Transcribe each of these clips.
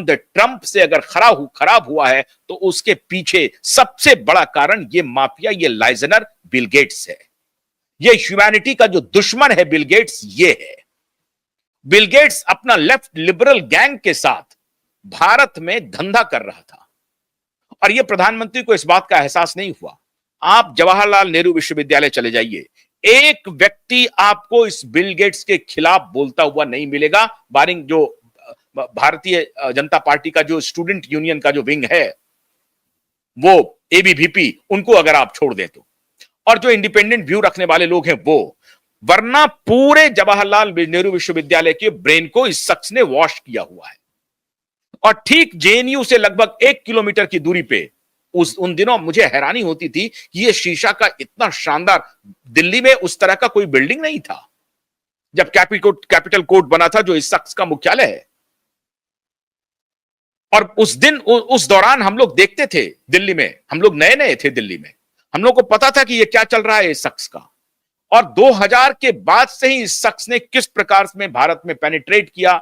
Trump से अगर खराब हुआ है तो उसके पीछे सबसे बड़ा कारण ये माफिया, ये लाइजनर बिल गेट्स है। ये ह्यूमैनिटी का जो दुश्मन है बिल गेट्स, ये है। बिल गेट्स अपना लेफ्ट लिबरल गैंग के साथ भारत में धंधा कर रहा था और यह प्रधानमंत्री को इस बात का एहसास नहीं हुआ। आप जवाहरलाल नेहरू विश्वविद्यालय चले जाइए, एक व्यक्ति आपको इस बिल गेट्स के खिलाफ बोलता हुआ नहीं मिलेगा, बारिंग जो भारतीय जनता पार्टी का जो स्टूडेंट यूनियन का जो विंग है, वो एबीवीपी, उनको अगर आप छोड़ दें तो, और जो इंडिपेंडेंट व्यू रखने वाले लोग हैं वो, वरना पूरे जवाहरलाल नेहरू विश्वविद्यालय के ब्रेन को इस शख्स ने वॉश किया हुआ है। और ठीक जेएनयू से लगभग 1 किलोमीटर की दूरी पे उन दिनों मुझे हैरानी होती थी कि ये शीशा का इतना शानदार, दिल्ली में उस तरह का कोई बिल्डिंग नहीं था जब कैपिटल कोर्ट बना था जो इस शख्स का मुख्यालय है। और उस दौरान हम लोग देखते थे दिल्ली में, हम लोग नए नए थे दिल्ली में, हम लोग को पता था कि ये क्या चल रहा है इस शख्स का। और 2000 के बाद से ही इस शख्स ने किस प्रकार में भारत में पेनिट्रेट किया,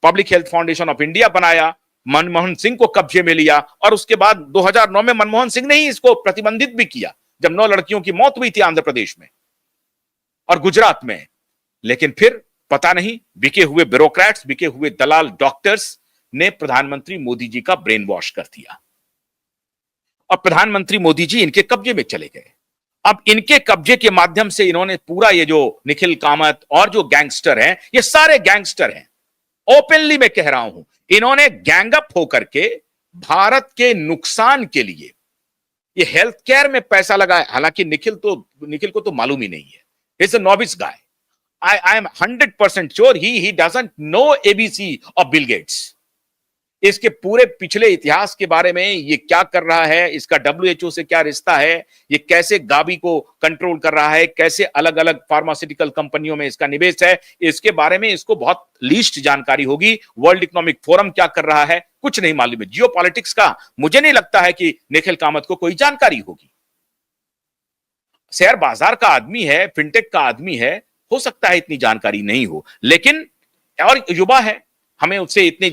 public health foundation of India बनाया, मनमोहन सिंह को कब्जे में लिया, और उसके बाद 2009 में मनमोहन सिंह ने ही इसको प्रतिबंधित भी किया जब 9 लड़कियों की मौत हुई थी आंध्र प्रदेश में और गुजरात में। लेकिन फिर पता नहीं, बिके हुए ब्यूरोक्रेट्स, बिके हुए दलाल डॉक्टर्स ने प्रधानमंत्री मोदी जी का ब्रेन वॉश कर दिया और प्रधानमंत्री मोदी जी इनके कब्जे में चले गए। अब इनके कब्जे के माध्यम से इन्होंने पूरा, ये जो निखिल कामत और जो गैंगस्टर हैं, ये सारे गैंगस्टर हैं, ओपनली मैं कह रहा हूं, इन्होंने गैंगअप होकर के भारत के नुकसान के लिए ये हेल्थ केयर में पैसा लगाया। हालांकि निखिल को तो मालूम ही नहीं है, is a novice guy. I am 100% sure he doesn't know ABC of Bill Gates. इसके पूरे पिछले इतिहास के बारे में, ये क्या कर रहा है, इसका डब्ल्यूएचओ से क्या रिश्ता है, ये कैसे गावी को कंट्रोल कर रहा है, कैसे अलग अलग फार्मास्यूटिकल कंपनियों में इसका निवेश है, इसके बारे में इसको बहुत लीस्ट जानकारी होगी। वर्ल्ड इकोनॉमिक फोरम क्या कर रहा है, कुछ नहीं मालूम है। जियो पॉलिटिक्स का मुझे नहीं लगता है कि निखिल कामत को कोई जानकारी होगी। शेयर बाजार का आदमी है, फिनटेक का आदमी है, हो सकता है इतनी जानकारी नहीं हो, लेकिन और युवा है, हमें उससे इतनी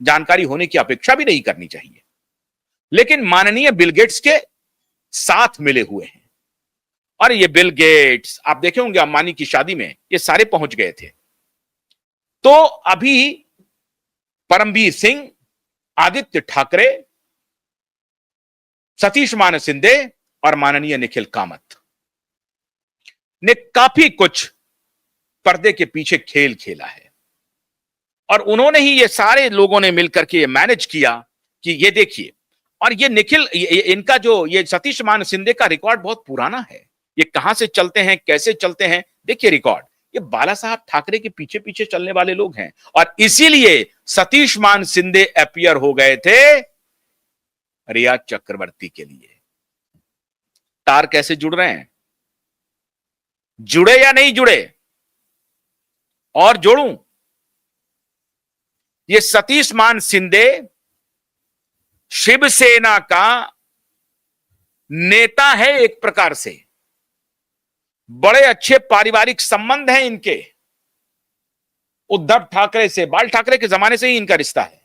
जानकारी होने की अपेक्षा भी नहीं करनी चाहिए। लेकिन माननीय बिल गेट्स के साथ मिले हुए हैं, और ये बिल गेट्स आप देखे होंगे अंबानी की शादी में ये सारे पहुंच गए थे। तो अभी परमवीर सिंह, आदित्य ठाकरे, सतीश मान शिंदे और माननीय निखिल कामत ने काफी कुछ पर्दे के पीछे खेल खेला है, और उन्होंने ही, ये सारे लोगों ने मिलकर के ये मैनेज किया कि ये देखिए। और ये निखिल, इनका जो ये सतीश मान शिंदे का रिकॉर्ड बहुत पुराना है। ये कहां से चलते हैं, कैसे चलते हैं, देखिए रिकॉर्ड, ये बाला साहब ठाकरे के पीछे पीछे चलने वाले लोग हैं। और इसीलिए सतीश मान शिंदे अपीयर हो गए थे रिया चक्रवर्ती के लिए। तार कैसे जुड़ रहे हैं, जुड़े या नहीं जुड़े, और जोड़ूं, ये सतीश मान शिंदे शिवसेना का नेता है एक प्रकार से, बड़े अच्छे पारिवारिक संबंध हैं इनके उद्धव ठाकरे से, बाल ठाकरे के जमाने से ही इनका रिश्ता है,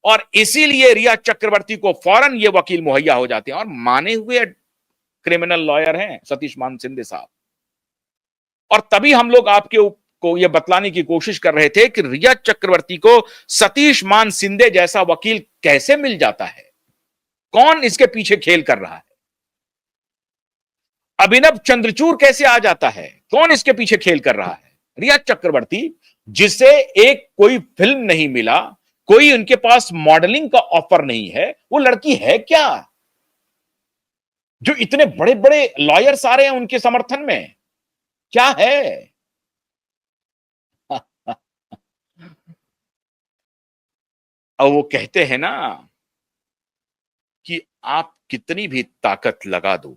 और इसीलिए रिया चक्रवर्ती को फौरन ये वकील मुहैया हो जाते हैं, और माने हुए क्रिमिनल लॉयर हैं सतीश मान शिंदे साहब। और तभी हम लोग आपके को यह बतलाने की कोशिश कर रहे थे कि रिया चक्रवर्ती को सतीश मान शिंदे जैसा वकील कैसे मिल जाता है, कौन इसके पीछे खेल कर रहा है, अभिनव चंद्रचूड़ कैसे आ जाता है, कौन इसके पीछे खेल कर रहा है। रिया चक्रवर्ती, जिसे एक कोई फिल्म नहीं मिला, कोई उनके पास मॉडलिंग का ऑफर नहीं है, वो लड़की है क्या जो इतने बड़े बड़े लॉयर्स आ रहे हैं उनके समर्थन में, क्या है। और वो कहते हैं ना कि आप कितनी भी ताकत लगा दो,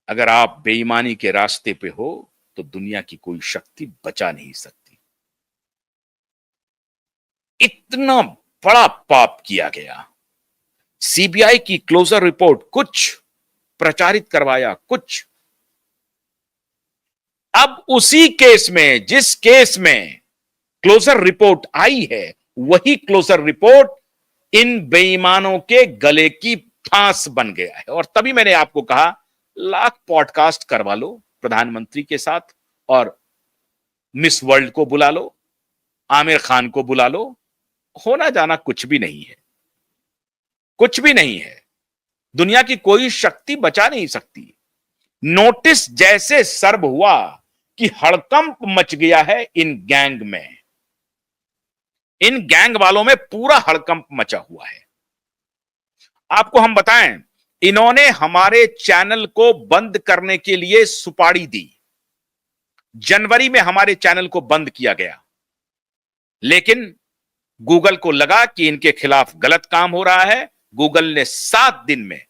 अगर आप बेईमानी के रास्ते पे हो तो दुनिया की कोई शक्ति बचा नहीं सकती। इतना बड़ा पाप किया गया। सीबीआई की क्लोजर रिपोर्ट कुछ प्रचारित करवाया कुछ। अब उसी केस में, जिस केस में क्लोजर रिपोर्ट आई है, वही क्लोजर रिपोर्ट इन बेईमानों के गले की फांस बन गया है। और तभी मैंने आपको कहा, लाख पॉडकास्ट करवा लो प्रधानमंत्री के साथ, और मिस वर्ल्ड को बुला लो, आमिर खान को बुला लो, होना जाना कुछ भी नहीं है, कुछ भी नहीं है। दुनिया की कोई शक्ति बचा नहीं सकती। नोटिस जैसे सर्व हुआ कि हड़कंप मच गया है इन गैंग में, इन गैंग वालों में पूरा हड़कंप मचा हुआ है। आपको हम बताएं, इन्होंने हमारे चैनल को बंद करने के लिए सुपारी दी। जनवरी में हमारे चैनल को बंद किया गया, लेकिन गूगल को लगा कि इनके खिलाफ गलत काम हो रहा है। गूगल ने 7 दिन में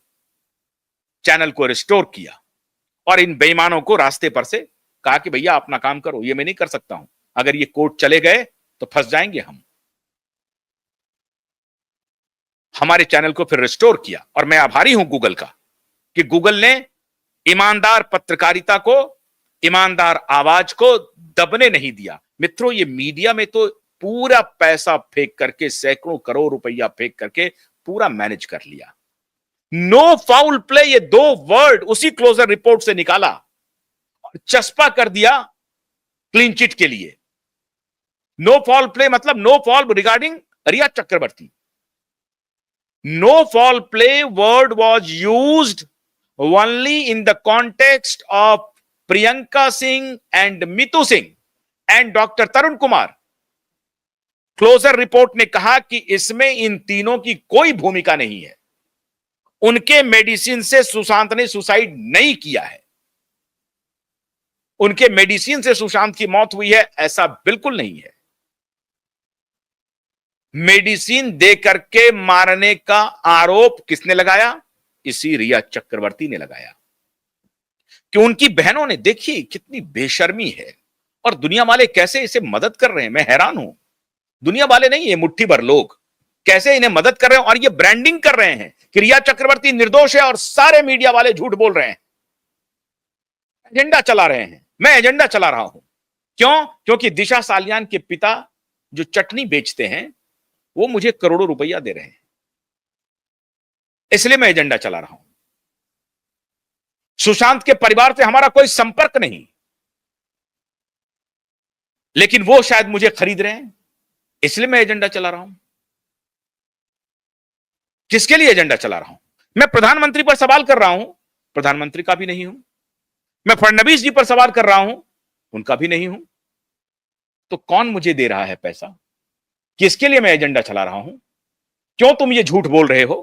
चैनल को रिस्टोर किया और इन बेईमानों को रास्ते पर से कहा कि भैया अपना काम करो, ये मैं नहीं कर सकता हूं, अगर ये कोर्ट चले गए तो फंस जाएंगे हम। हमारे चैनल को फिर रिस्टोर किया, और मैं आभारी हूं गूगल का कि गूगल ने ईमानदार पत्रकारिता को, ईमानदार आवाज को दबने नहीं दिया। मित्रों, ये मीडिया में तो पूरा पैसा फेंक करके, सैकड़ों करोड़ रुपया फेंक करके पूरा मैनेज कर लिया। नो फाउल प्ले, ये 2 वर्ड उसी क्लोजर रिपोर्ट से निकाला और चस्पा कर दिया क्लीन चिट के लिए। नो फाउल प्ले मतलब no foul regarding Riya Chakraborty. No foul play word was used only in the context of Priyanka Singh and Mitu Singh and Dr. Tarun Kumar. Closure report ने कहा कि इसमें इन तीनों की कोई भूमिका नहीं है। उनके मेडिसिन से सुशांत ने सुसाइड नहीं किया है। उनके मेडिसिन से सुशांत की मौत हुई है, ऐसा बिल्कुल नहीं है। मेडिसिन दे करके मारने का आरोप किसने लगाया? इसी रिया चक्रवर्ती ने लगाया कि उनकी बहनों ने, देखिए कितनी बेशर्मी है, और दुनिया वाले कैसे इसे मदद कर रहे हैं। मैं हैरान हूं, दुनिया वाले नहीं, ये मुट्ठी भर लोग कैसे इन्हें मदद कर रहे हैं, और ये ब्रांडिंग कर रहे हैं कि रिया चक्रवर्ती निर्दोष है और सारे मीडिया वाले झूठ बोल रहे हैं, एजेंडा चला रहे हैं। मैं एजेंडा चला रहा हूं। क्यों? क्योंकि दिशा सालियान के पिता जो चटनी बेचते हैं वो मुझे करोड़ों रुपया दे रहे हैं, इसलिए मैं एजेंडा चला रहा हूं। सुशांत के परिवार से हमारा कोई संपर्क नहीं, लेकिन वो शायद मुझे खरीद रहे हैं, इसलिए मैं एजेंडा चला रहा हूं। किसके लिए एजेंडा चला रहा हूं? मैं प्रधानमंत्री पर सवाल कर रहा हूं, प्रधानमंत्री का भी नहीं हूं। मैं फडणवीस जी पर सवाल कर रहा हूं, उनका भी नहीं हूं। तो कौन मुझे दे रहा है पैसा? किसके लिए मैं एजेंडा चला रहा हूं? क्यों तुम ये झूठ बोल रहे हो?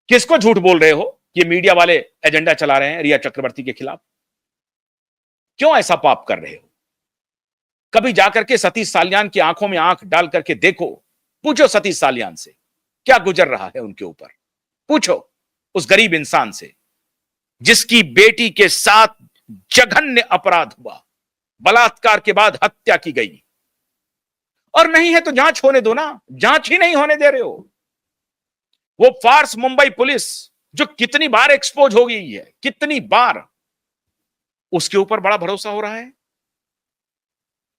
किसको झूठ बोल रहे हो? ये मीडिया वाले एजेंडा चला रहे हैं रिया चक्रवर्ती के खिलाफ। क्यों ऐसा पाप कर रहे हो? कभी जाकर के सतीश सालियान की आंखों में आंख डाल करके देखो, पूछो सतीश सालियान से क्या गुजर रहा है उनके ऊपर। पूछो उस गरीब इंसान से जिसकी बेटी के साथ जघन्य अपराध हुआ, बलात्कार के बाद हत्या की गई। और नहीं है तो जांच होने दो ना, जांच ही नहीं होने दे रहे हो। वो फार्स मुंबई पुलिस जो कितनी बार एक्सपोज हो गई है, कितनी बार, उसके ऊपर बड़ा भरोसा हो रहा है।